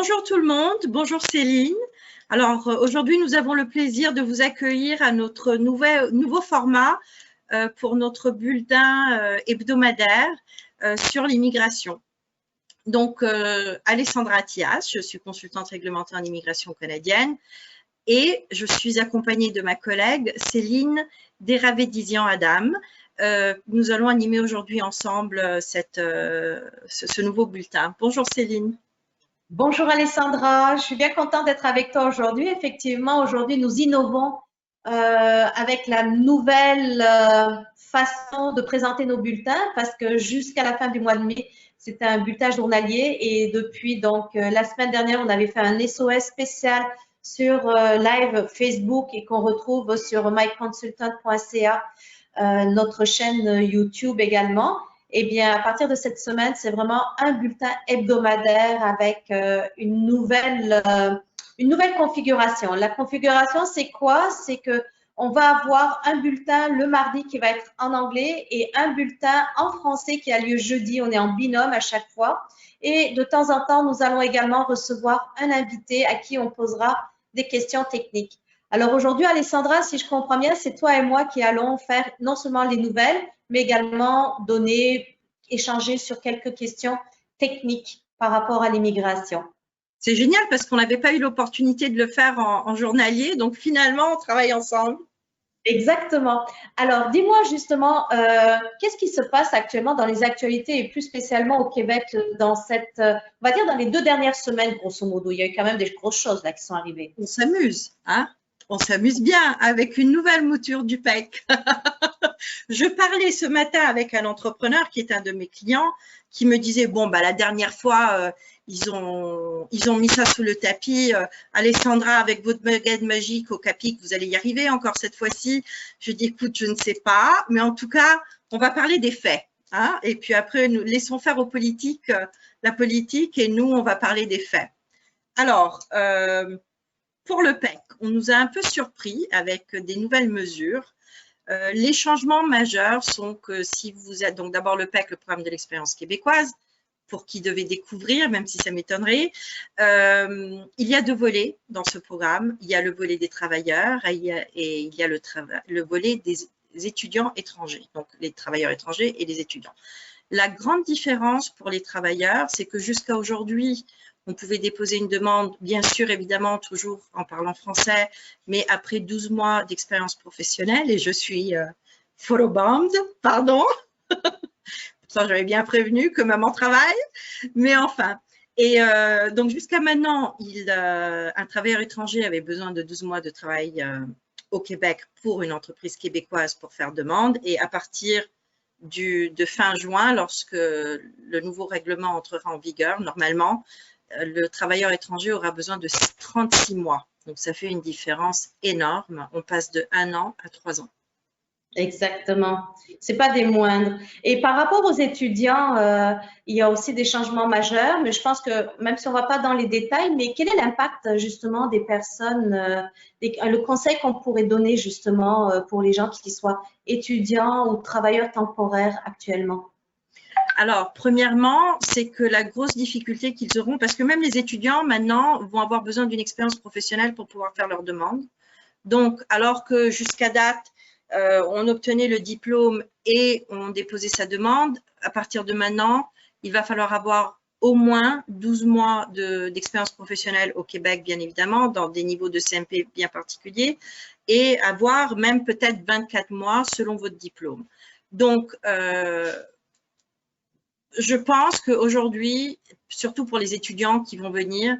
Bonjour tout le monde, bonjour Céline. Alors aujourd'hui nous avons le plaisir de vous accueillir à notre nouveau format pour notre bulletin hebdomadaire sur l'immigration. Donc Alessandra Attias, je suis consultante réglementaire en immigration canadienne et je suis accompagnée de ma collègue Céline Deravédisian-Adam. Nous allons animer aujourd'hui ensemble ce nouveau bulletin. Bonjour Céline. Bonjour Alessandra, je suis bien contente d'être avec toi aujourd'hui. Effectivement, aujourd'hui, nous innovons avec la nouvelle façon de présenter nos bulletins parce que jusqu'à la fin du mois de mai, c'était un bulletin journalier et depuis donc la semaine dernière, on avait fait un SOS spécial sur live Facebook et qu'on retrouve sur myconsultant.ca, notre chaîne YouTube également. Eh bien, à partir de cette semaine, c'est vraiment un bulletin hebdomadaire avec une nouvelle configuration. La configuration, c'est quoi? C'est que on va avoir un bulletin le mardi qui va être en anglais et un bulletin en français qui a lieu jeudi. On est en binôme à chaque fois. Et de temps en temps, nous allons également recevoir un invité à qui on posera des questions techniques. Alors aujourd'hui, Alessandra, si je comprends bien, c'est toi et moi qui allons faire non seulement les nouvelles, mais également échanger sur quelques questions techniques par rapport à l'immigration. C'est génial parce qu'on n'avait pas eu l'opportunité de le faire en journalier, donc finalement, on travaille ensemble. Exactement. Alors, dis-moi justement, qu'est-ce qui se passe actuellement dans les actualités et plus spécialement au Québec dans on va dire dans les 2 dernières semaines, grosso modo. Il y a eu quand même des grosses choses là qui sont arrivées. On s'amuse, hein? On s'amuse bien avec une nouvelle mouture du PEC. Je parlais ce matin avec un entrepreneur qui est un de mes clients qui me disait, bon, bah, la dernière fois, ils ont mis ça sous le tapis. Alessandra, avec votre baguette magique au CAPIC, vous allez y arriver encore cette fois-ci. Je dis, écoute, je ne sais pas, mais en tout cas, on va parler des faits. Hein, et puis après, nous laissons faire aux politiques la politique et nous, on va parler des faits. Alors, pour le PEC, on nous a un peu surpris avec des nouvelles mesures. Les changements majeurs sont que si vous êtes, donc d'abord le PEC, le programme de l'expérience québécoise, pour qui devait découvrir, même si ça m'étonnerait, il y a 2 volets dans ce programme. Il y a le volet des travailleurs et il y a le volet des étudiants étrangers, donc les travailleurs étrangers et les étudiants. La grande différence pour les travailleurs, c'est que jusqu'à aujourd'hui, on pouvait déposer une demande, bien sûr, évidemment, toujours en parlant français, mais après 12 mois d'expérience professionnelle, et je suis photobombed, pardon. Pourtant, j'avais bien prévenu que maman travaille, mais enfin. Et donc, jusqu'à maintenant, un travailleur étranger avait besoin de 12 mois de travail au Québec pour une entreprise québécoise pour faire demande, et à partir de fin juin, lorsque le nouveau règlement entrera en vigueur, normalement, le travailleur étranger aura besoin de 36 mois. Donc, ça fait une différence énorme. On passe de 1 an à 3 ans. Exactement. C'est pas des moindres. Et par rapport aux étudiants, il y a aussi des changements majeurs, mais je pense que même si on va pas dans les détails, mais quel est l'impact justement des personnes, le conseil qu'on pourrait donner justement pour les gens qui soient étudiants ou travailleurs temporaires actuellement? Alors, premièrement, c'est que la grosse difficulté qu'ils auront, parce que même les étudiants maintenant vont avoir besoin d'une expérience professionnelle pour pouvoir faire leur demande. Donc, alors que jusqu'à date, on obtenait le diplôme et on déposait sa demande, à partir de maintenant, il va falloir avoir au moins 12 mois d'expérience professionnelle au Québec, bien évidemment, dans des niveaux de CMP bien particuliers, et avoir même peut-être 24 mois selon votre diplôme. Donc, je pense qu'aujourd'hui, surtout pour les étudiants qui vont venir,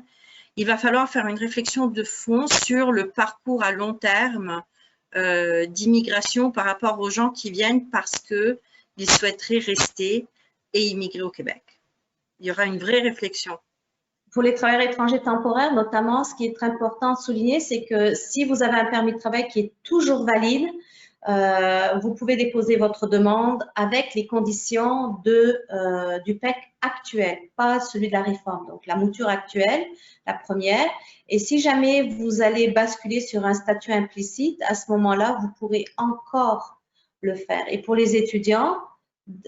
il va falloir faire une réflexion de fond sur le parcours à long terme d'immigration par rapport aux gens qui viennent parce qu'ils souhaiteraient rester et immigrer au Québec. Il y aura une vraie réflexion. Pour les travailleurs étrangers temporaires, notamment, ce qui est très important de souligner, c'est que si vous avez un permis de travail qui est toujours valide, vous pouvez déposer votre demande avec les conditions du PEC actuel, pas celui de la réforme. Donc, la mouture actuelle, la première. Et si jamais vous allez basculer sur un statut implicite, à ce moment-là, vous pourrez encore le faire. Et pour les étudiants,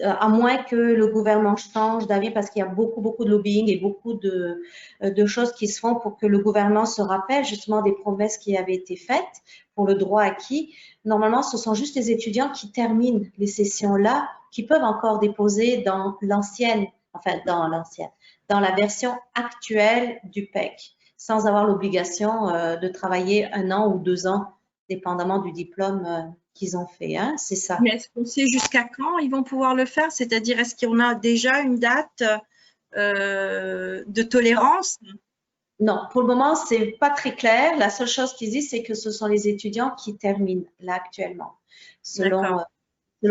à moins que le gouvernement change d'avis, parce qu'il y a beaucoup de lobbying et beaucoup de choses qui se font pour que le gouvernement se rappelle justement des promesses qui avaient été faites pour le droit acquis. Normalement, ce sont juste les étudiants qui terminent les sessions-là, qui peuvent encore déposer dans l'ancienne, dans la version actuelle du PEC, sans avoir l'obligation de travailler 1 an ou 2 ans, dépendamment du diplôme qu'ils ont fait. Hein, c'est ça. Mais est-ce qu'on sait jusqu'à quand ils vont pouvoir le faire? C'est-à-dire, est-ce qu'on a déjà une date de tolérance? Non, pour le moment, c'est pas très clair. La seule chose qu'ils disent, c'est que ce sont les étudiants qui terminent là actuellement, selon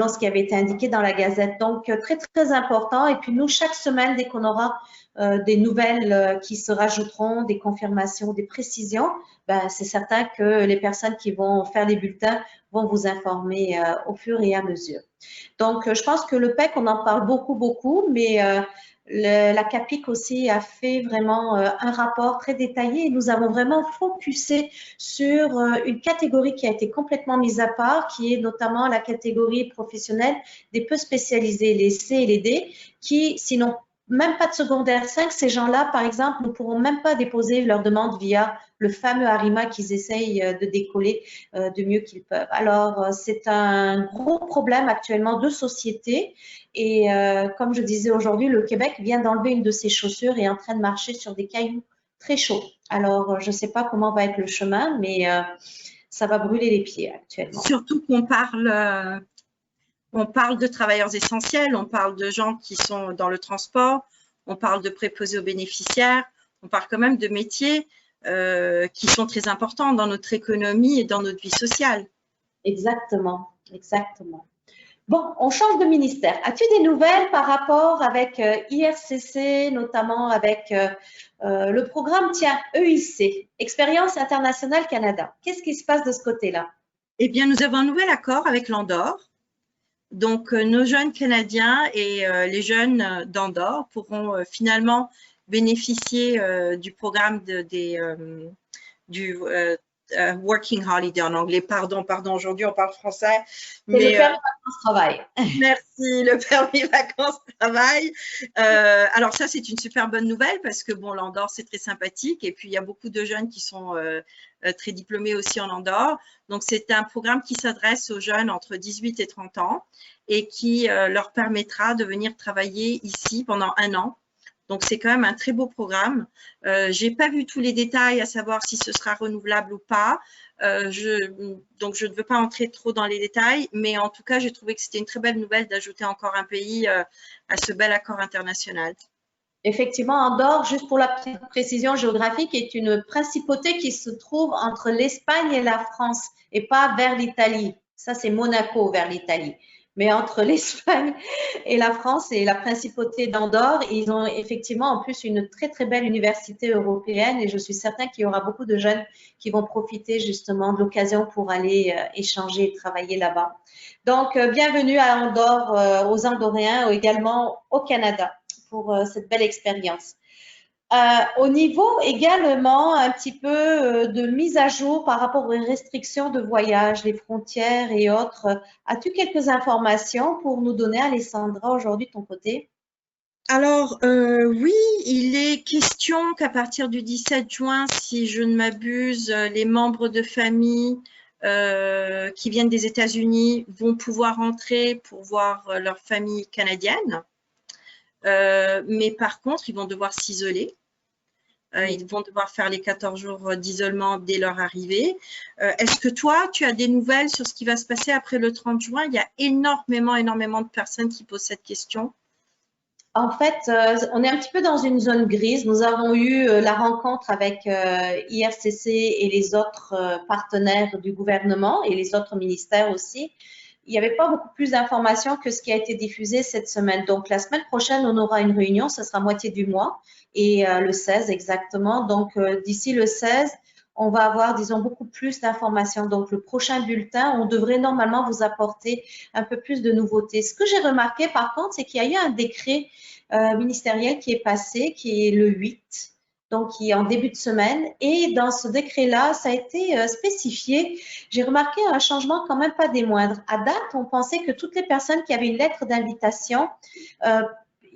ce qui avait été indiqué dans la Gazette. Donc, très important. Et puis, nous, chaque semaine, dès qu'on aura des nouvelles qui se rajouteront, des confirmations, des précisions, ben, c'est certain que les personnes qui vont faire les bulletins vont vous informer au fur et à mesure. Donc, je pense que le PEC, on en parle beaucoup, mais la CAPIC aussi a fait vraiment un rapport très détaillé et nous avons vraiment focusé sur une catégorie qui a été complètement mise à part, qui est notamment la catégorie professionnelle des peu spécialisés, les C et les D, qui, sinon même pas de secondaire 5, ces gens-là, par exemple, ne pourront même pas déposer leur demande via le fameux ARIMA qu'ils essayent de décoller du mieux qu'ils peuvent. Alors, c'est un gros problème actuellement de société et comme je disais aujourd'hui, le Québec vient d'enlever une de ses chaussures et est en train de marcher sur des cailloux très chauds. Alors, je ne sais pas comment va être le chemin, mais ça va brûler les pieds actuellement. Surtout qu'on parle de travailleurs essentiels, on parle de gens qui sont dans le transport, on parle de préposés aux bénéficiaires, on parle quand même de métiers qui sont très importants dans notre économie et dans notre vie sociale. Exactement. Bon, on change de ministère. As-tu des nouvelles par rapport avec IRCC, notamment avec le programme, tiens, EIC, Expérience Internationale Canada? Qu'est-ce qui se passe de ce côté-là? Eh bien, nous avons un nouvel accord avec l'Andorre. Donc, nos jeunes Canadiens et les jeunes d'Andorre pourront finalement bénéficier du programme du Working Holiday en anglais. Pardon, aujourd'hui on parle français. Mais le permis vacances-travail. Merci, le permis vacances-travail. Alors ça, c'est une super bonne nouvelle parce que bon, l'Andorre, c'est très sympathique et puis il y a beaucoup de jeunes qui sont très diplômés aussi en Andorre. Donc, c'est un programme qui s'adresse aux jeunes entre 18 et 30 ans et qui leur permettra de venir travailler ici pendant 1 an. Donc, c'est quand même un très beau programme. Je n'ai pas vu tous les détails, à savoir si ce sera renouvelable ou pas. Donc, je ne veux pas entrer trop dans les détails, mais en tout cas, j'ai trouvé que c'était une très belle nouvelle d'ajouter encore un pays à ce bel accord international. Effectivement, Andorre, juste pour la précision géographique, est une principauté qui se trouve entre l'Espagne et la France et pas vers l'Italie. Ça, c'est Monaco vers l'Italie. Mais entre l'Espagne et la France et la principauté d'Andorre, ils ont effectivement en plus une très belle université européenne et je suis certain qu'il y aura beaucoup de jeunes qui vont profiter justement de l'occasion pour aller échanger et travailler là-bas. Donc, bienvenue à Andorre, aux Andorréens, également au Canada pour cette belle expérience. Au niveau également un petit peu de mise à jour par rapport aux restrictions de voyage, les frontières et autres, as-tu quelques informations pour nous donner, Alessandra, aujourd'hui de ton côté? Alors, oui, il est question qu'à partir du 17 juin, si je ne m'abuse, les membres de famille qui viennent des États-Unis vont pouvoir entrer pour voir leur famille canadienne. Mais par contre, ils vont devoir s'isoler. Ils vont devoir faire les 14 jours d'isolement dès leur arrivée. Est-ce que toi, tu as des nouvelles sur ce qui va se passer après le 30 juin? Il y a énormément de personnes qui posent cette question. En fait, on est un petit peu dans une zone grise. Nous avons eu la rencontre avec IRCC et les autres partenaires du gouvernement et les autres ministères aussi. Il n'y avait pas beaucoup plus d'informations que ce qui a été diffusé cette semaine. Donc, la semaine prochaine, on aura une réunion, ce sera moitié du mois, et le 16 exactement. Donc, d'ici le 16, on va avoir, disons, beaucoup plus d'informations. Donc, le prochain bulletin, on devrait normalement vous apporter un peu plus de nouveautés. Ce que j'ai remarqué, par contre, c'est qu'il y a eu un décret ministériel qui est passé, qui est le 8. donc qui est en début de semaine. Et dans ce décret-là, ça a été spécifié. J'ai remarqué un changement quand même pas des moindres. À date, on pensait que toutes les personnes qui avaient une lettre d'invitation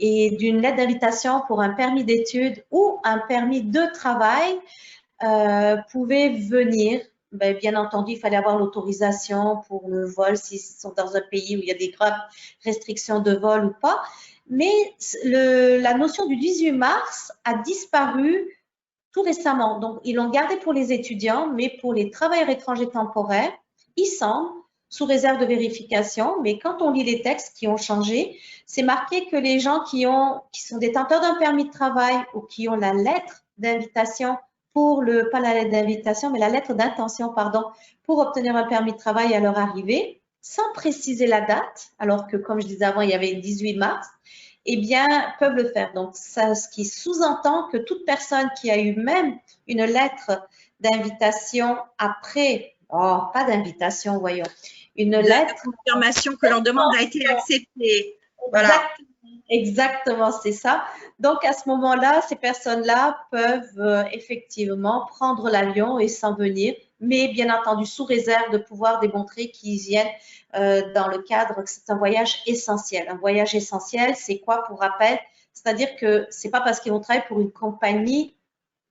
et d'une lettre d'invitation pour un permis d'études ou un permis de travail pouvaient venir. Bien entendu, il fallait avoir l'autorisation pour le vol s'ils sont dans un pays où il y a des graves restrictions de vol ou pas. Mais la notion du 18 mars a disparu tout récemment. Donc, ils l'ont gardé pour les étudiants, mais pour les travailleurs étrangers temporaires, il semble, sous réserve de vérification, mais quand on lit les textes qui ont changé, c'est marqué que les gens qui sont détenteurs d'un permis de travail ou qui ont la lettre d'invitation pas la lettre d'invitation, mais la lettre d'intention, pardon, pour obtenir un permis de travail à leur arrivée, sans préciser la date, alors que, comme je disais avant, il y avait le 18 mars, eh bien, peuvent le faire. Donc, ça, ce qui sous-entend que toute personne qui a eu même une lettre d'invitation après, pas d'invitation, voyons, une lettre de confirmation que leur demande a été acceptée. Voilà. Exactement, c'est ça. Donc, à ce moment-là, ces personnes-là peuvent effectivement prendre l'avion et s'en venir, mais bien entendu, sous réserve de pouvoir démontrer qu'ils viennent dans le cadre que c'est un voyage essentiel. Un voyage essentiel, c'est quoi pour rappel? C'est-à-dire que c'est pas parce qu'ils vont travailler pour une compagnie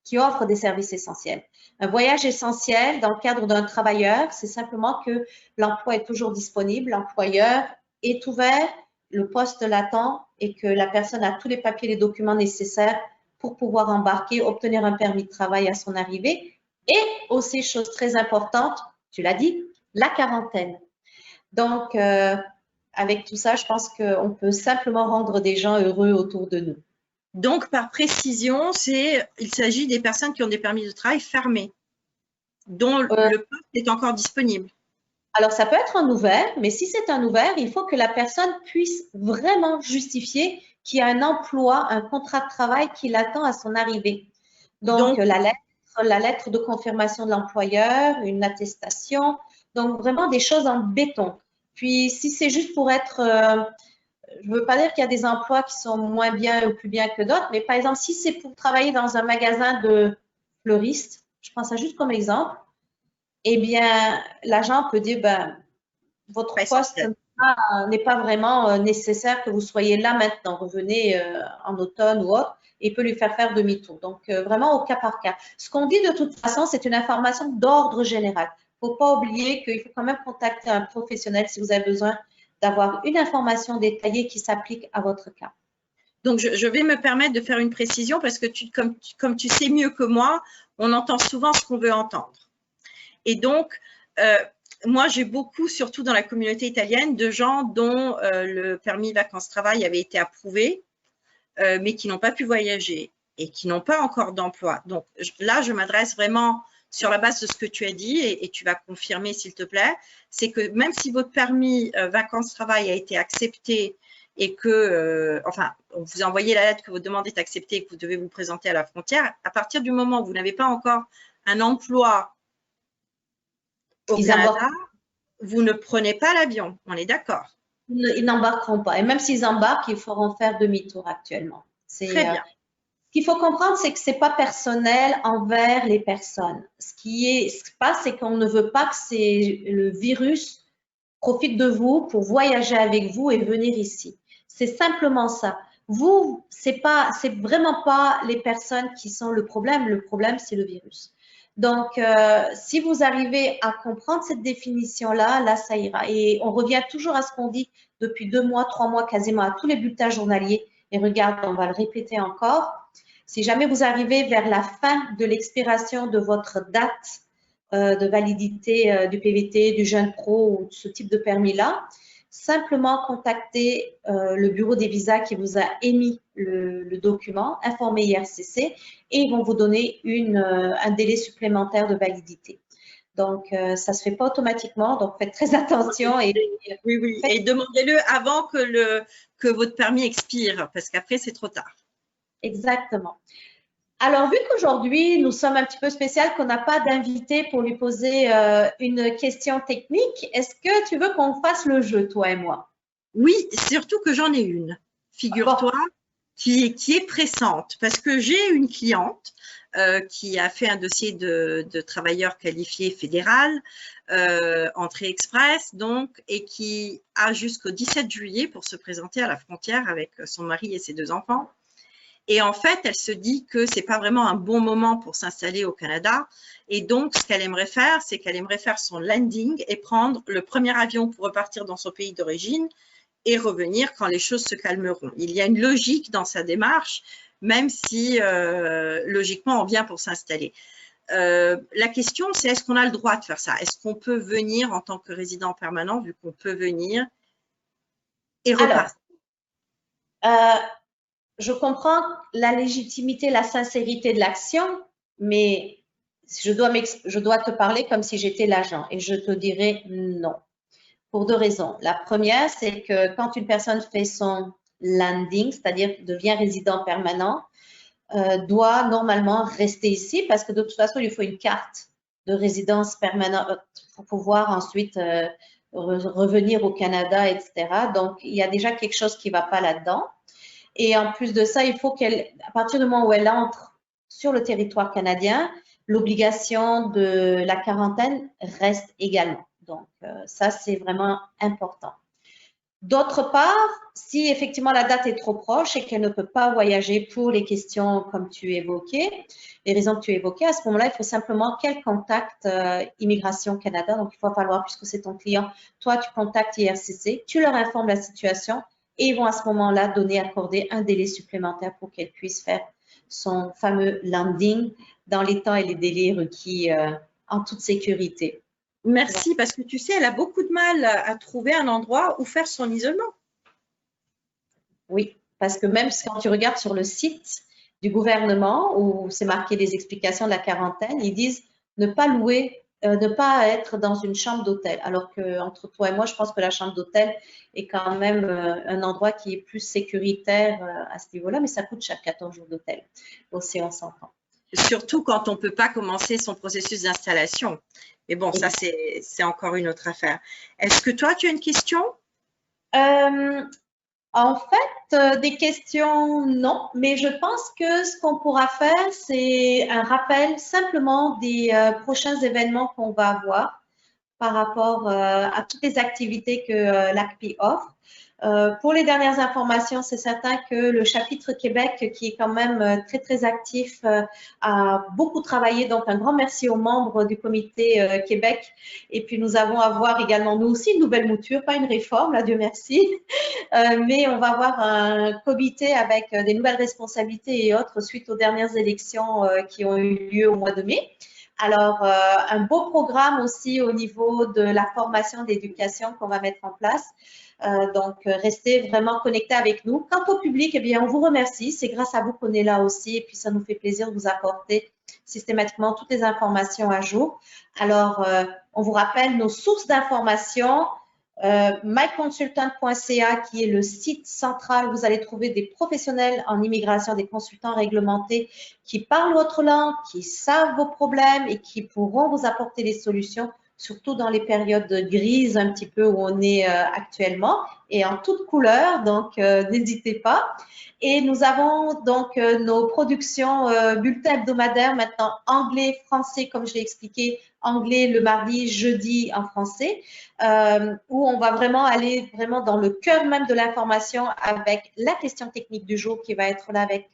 qui offre des services essentiels. Un voyage essentiel dans le cadre d'un travailleur, c'est simplement que l'emploi est toujours disponible, l'employeur est ouvert, le poste l'attend et que la personne a tous les papiers et les documents nécessaires pour pouvoir embarquer, obtenir un permis de travail à son arrivée. Et aussi, chose très importante, tu l'as dit, la quarantaine. Donc, avec tout ça, je pense qu'on peut simplement rendre des gens heureux autour de nous. Donc, par précision, il s'agit des personnes qui ont des permis de travail fermés, dont le poste est encore disponible. Alors, ça peut être un ouvert, mais si c'est un ouvert, il faut que la personne puisse vraiment justifier qu'il y a un emploi, un contrat de travail qui l'attend à son arrivée. Donc la lettre de confirmation de l'employeur, une attestation, donc vraiment des choses en béton. Puis, si c'est juste pour être, je ne veux pas dire qu'il y a des emplois qui sont moins bien ou plus bien que d'autres, mais par exemple, si c'est pour travailler dans un magasin de fleuristes, je prends ça juste comme exemple, eh bien, l'agent peut dire, votre poste n'est pas vraiment nécessaire que vous soyez là maintenant, revenez en automne ou autre, et peut lui faire demi-tour. Donc, vraiment au cas par cas. Ce qu'on dit de toute façon, c'est une information d'ordre général. Il ne faut pas oublier qu'il faut quand même contacter un professionnel si vous avez besoin d'avoir une information détaillée qui s'applique à votre cas. Donc, je vais me permettre de faire une précision parce que comme tu sais mieux que moi, on entend souvent ce qu'on veut entendre. Et donc, moi, j'ai beaucoup, surtout dans la communauté italienne, de gens dont le permis vacances-travail avait été approuvé, mais qui n'ont pas pu voyager et qui n'ont pas encore d'emploi. Donc là, je m'adresse vraiment sur la base de ce que tu as dit et tu vas confirmer, s'il te plaît, c'est que même si votre permis vacances-travail a été accepté et que, enfin, on vous a envoyé la lettre que votre demande est acceptée et que vous devez vous présenter à la frontière, à partir du moment où vous n'avez pas encore un emploi au Canada, vous ne prenez pas l'avion, on est d'accord? Ils n'embarqueront pas. Et même s'ils embarquent, ils feront faire demi-tour actuellement. Très bien. Ce qu'il faut comprendre, c'est que ce n'est pas personnel envers les personnes. Ce qui se passe, c'est qu'on ne veut pas que le virus profite de vous pour voyager avec vous et venir ici. C'est simplement ça. Vous, c'est vraiment pas les personnes qui sont le problème. Le problème, c'est le virus. Donc, si vous arrivez à comprendre cette définition-là, là, ça ira. Et on revient toujours à ce qu'on dit depuis 2 mois, 3 mois, quasiment à tous les bulletins journaliers. Et regarde, on va le répéter encore. Si jamais vous arrivez vers la fin de l'expiration de votre date de validité du PVT, du jeune pro ou de ce type de permis-là, simplement contactez le bureau des visas qui vous a émis le document, informez IRCC et ils vont vous donner un délai supplémentaire de validité. Donc, ça ne se fait pas automatiquement, donc faites très attention. Oui. Et demandez-le avant que votre permis expire, parce qu'après, c'est trop tard. Exactement. Alors, vu qu'aujourd'hui, nous sommes un petit peu spécial, qu'on n'a pas d'invité pour lui poser une question technique, est-ce que tu veux qu'on fasse le jeu, toi et moi? Oui, surtout que j'en ai une. Figure-toi qui est pressante parce que j'ai une cliente qui a fait un dossier de travailleur qualifié fédéral, entrée express donc, et qui a jusqu'au 17 juillet pour se présenter à la frontière avec son mari et ses 2 enfants. Et en fait, elle se dit que c'est pas vraiment un bon moment pour s'installer au Canada. Et donc, ce qu'elle aimerait faire, c'est qu'elle aimerait faire son landing et prendre le premier avion pour repartir dans son pays d'origine et revenir quand les choses se calmeront. Il y a une logique dans sa démarche, même si logiquement on vient pour s'installer. La question, c'est est-ce qu'on a le droit de faire ça? Est-ce qu'on peut venir en tant que résident permanent, vu qu'on peut venir et repartir? Alors, je comprends la légitimité, la sincérité de l'action, mais je dois te parler comme si j'étais l'agent et je te dirais non. Pour 2 raisons. La première, c'est que quand une personne fait son landing, c'est-à-dire devient résident permanent, doit normalement rester ici parce que de toute façon, il faut une carte de résidence permanente pour pouvoir ensuite revenir au Canada, etc. Donc, il y a déjà quelque chose qui ne va pas là-dedans. Et en plus de ça, il faut à partir du moment où elle entre sur le territoire canadien, l'obligation de la quarantaine reste également. Donc, ça, c'est vraiment important. D'autre part, si effectivement la date est trop proche et qu'elle ne peut pas voyager pour les questions comme tu évoquais, les raisons que tu évoquais, à ce moment-là, il faut simplement qu'elle contacte Immigration Canada. Donc, il va falloir, puisque c'est ton client, toi, tu contactes IRCC, tu leur informes la situation et ils vont à ce moment-là accorder un délai supplémentaire pour qu'elle puisse faire son fameux landing dans les temps et les délais requis en toute sécurité. Merci, parce que tu sais, elle a beaucoup de mal à trouver un endroit où faire son isolement. Oui, parce que même quand tu regardes sur le site du gouvernement où c'est marqué les explications de la quarantaine, ils disent ne pas louer, ne pas être dans une chambre d'hôtel. Alors qu'entre toi et moi, je pense que la chambre d'hôtel est quand même un endroit qui est plus sécuritaire à ce niveau-là, mais ça coûte chaque 14 jours d'hôtel. Aussi, on s'entend. Surtout quand on ne peut pas commencer son processus d'installation. Mais bon, ça, c'est encore une autre affaire. Est-ce que toi, tu as une question? En fait, des questions, non, mais je pense que ce qu'on pourra faire, c'est un rappel simplement des prochains événements qu'on va avoir par rapport à toutes les activités que l'ACPI offre. Pour les dernières informations, c'est certain que le chapitre Québec, qui est quand même très, très actif, a beaucoup travaillé. Donc, un grand merci aux membres du comité Québec. Et puis, nous allons avoir également, nous aussi, une nouvelle mouture, pas une réforme, là, Dieu merci. Mais on va avoir un comité avec des nouvelles responsabilités et autres suite aux dernières élections qui ont eu lieu au mois de mai. Alors, un beau programme aussi au niveau de la formation d'éducation qu'on va mettre en place. Donc, restez vraiment connectés avec nous. Quant au public, eh bien, on vous remercie. C'est grâce à vous qu'on est là aussi et puis ça nous fait plaisir de vous apporter systématiquement toutes les informations à jour. Alors, on vous rappelle nos sources d'informations. myconsultant.ca qui est le site central. Vous allez trouver des professionnels en immigration, des consultants réglementés qui parlent votre langue, qui savent vos problèmes et qui pourront vous apporter des solutions, surtout dans les périodes grises un petit peu où on est actuellement et en toutes couleurs, donc n'hésitez pas. Et nous avons donc nos productions bulletins hebdomadaires maintenant anglais, français, comme je l'ai expliqué, anglais le mardi, jeudi en français, où on va vraiment aller vraiment dans le cœur même de l'information avec la question technique du jour qui va être là avec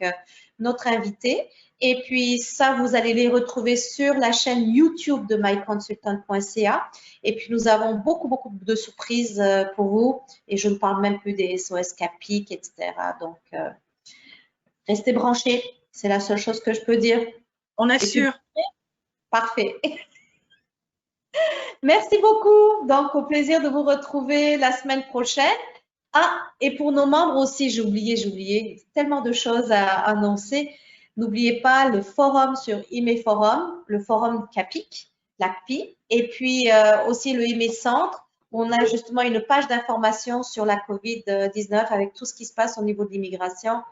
notre invité. Et puis ça, vous allez les retrouver sur la chaîne YouTube de myconsultant.ca. Et puis nous avons beaucoup, beaucoup de surprises pour vous. Et je ne parle même plus des SOS CAPIC, etc. Donc, restez branchés. C'est la seule chose que je peux dire. On assure. Parfait. Merci beaucoup. Donc, au plaisir de vous retrouver la semaine prochaine. Ah, et pour nos membres aussi, j'ai oublié. Tellement de choses à annoncer. N'oubliez pas le forum sur IME Forum, le forum CAPIC, l'ACPI, et puis aussi le IME Centre, où on a justement une page d'information sur la COVID-19 avec tout ce qui se passe au niveau de l'immigration.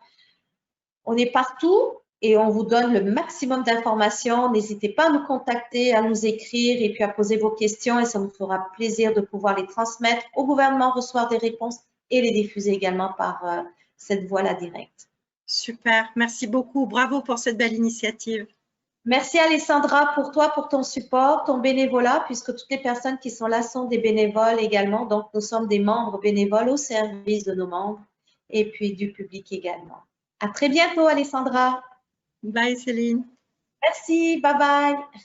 On est partout et on vous donne le maximum d'informations. N'hésitez pas à nous contacter, à nous écrire et puis à poser vos questions et ça nous fera plaisir de pouvoir les transmettre au gouvernement, recevoir des réponses et les diffuser également par cette voie-là directe. Super, merci beaucoup. Bravo pour cette belle initiative. Merci Alessandra pour toi, pour ton support, ton bénévolat, puisque toutes les personnes qui sont là sont des bénévoles également. Donc, nous sommes des membres bénévoles au service de nos membres et puis du public également. À très bientôt, Alessandra. Bye Céline. Merci, bye bye.